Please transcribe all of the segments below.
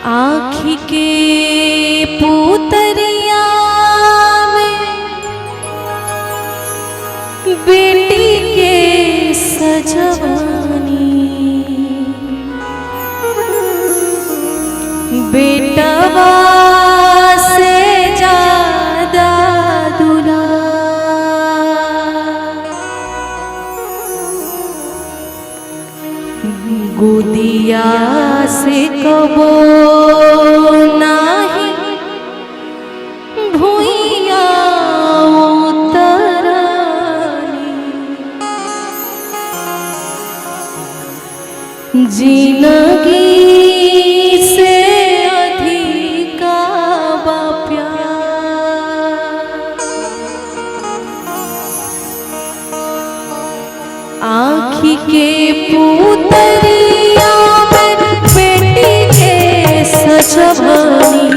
आँखी के पुतरिया में बेटी के सजवानी, बेटवा से ज्यादा दुला, गोदिया से कबो नाही भुइया उतरनी, जिंदगी से अधिका बा प्यार। आँखी के पुतरिया में बेटी के सजवानी,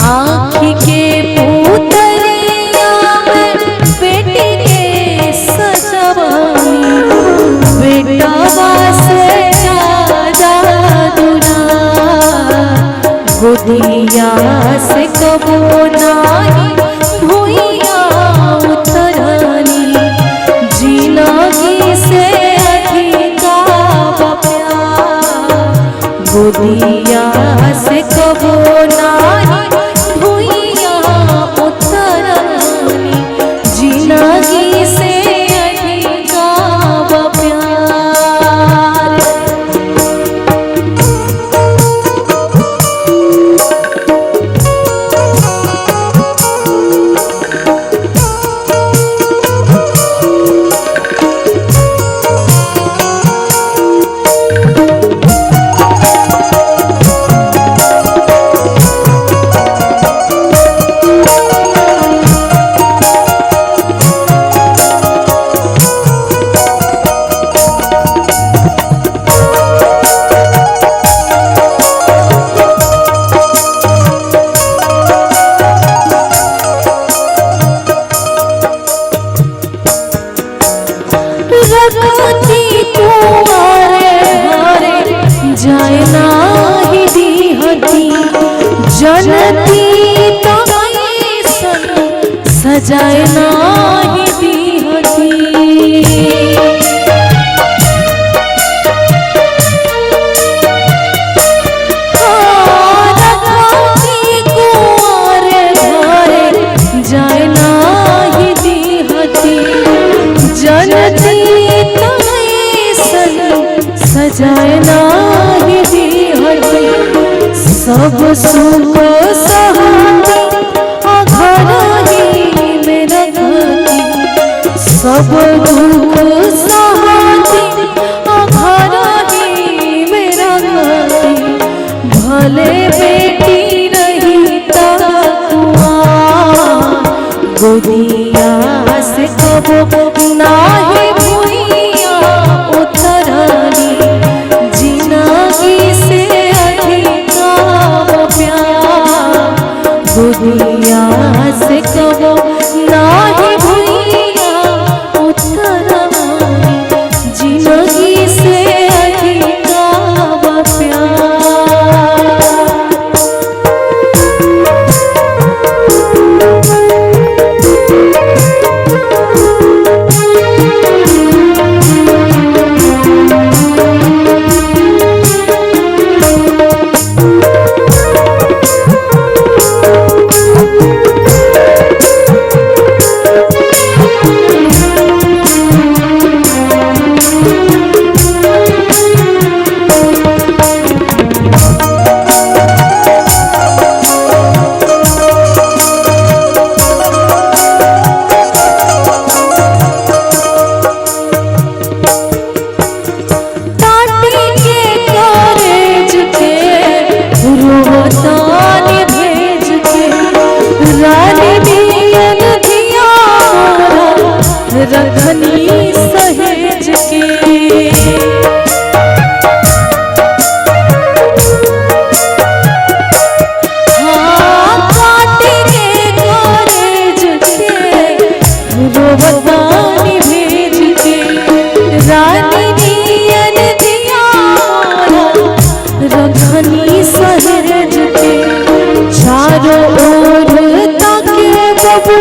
आँखी के पुतरिया में बेटी के सजवानी, बेटवा से ज्यादा दुला, गोदिया से कबो नाही भुइया उतरनी, जिंदगी से अधिका बा प्यार। गोदिया से कबो नाही भुइया उतरनी, जिंदगी से अधिका बा प्यार। रखती तुम्हारे घरे जाए नाही दीहती, जनती तो ऐसन सजाए नाही दीहती। रखती कुंवारे घरे जाए नाही दीहती, जनती तो ऐसन सजाए नाही दीहती। सब सुख सहती घर ही में रखती, सब दुख सहती घर ही में रखती। भले बेटी रही कुआं, गोदिया से कबो नाही भुइया उतरनी, जिंदगी से अधिका प्यार। गोदिया से कबो नाही भुइया उतरनी, जिंदगी से अधिका प्यार।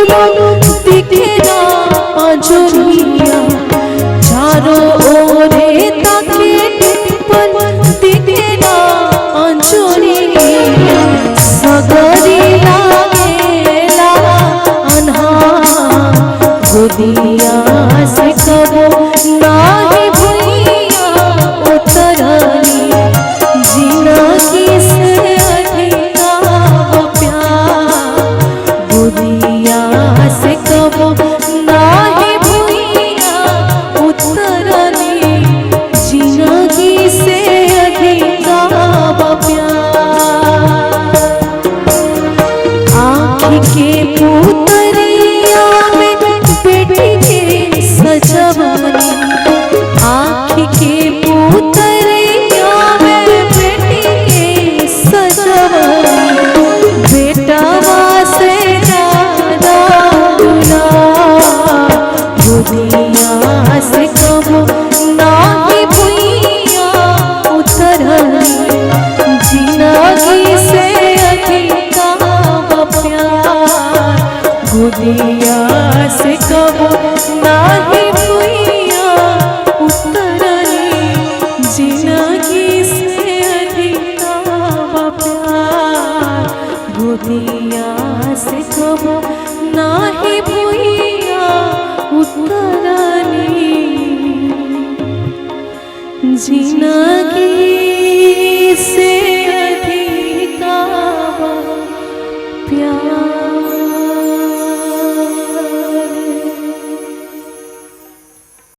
दिखे ना अजरिया चारों ओरे ताके पल दिखे ना अजरिया सगरी लागेला अन्हार गोदिया से कबो नाही भुइया उतरनी जिंदगी से अधिका प्यार गोदिया से कबो नाही भुइया उतरनी जिंदगी से अधिका प्यार आँख के पुतरिया में बेटी के सजवनी आँख के पुतरिया में बेटी के सजवनी बेटवा से ज्यादा दुलार गोदिया से कबो नाही भुइया उतरनी जिंदगी से अधिका प्यार गोदिया से कबो नाही भुइया उतरनी जिंदगी से अधिका प्यार गोदिया से कबो नाही भुइया उतरनी जिंदगी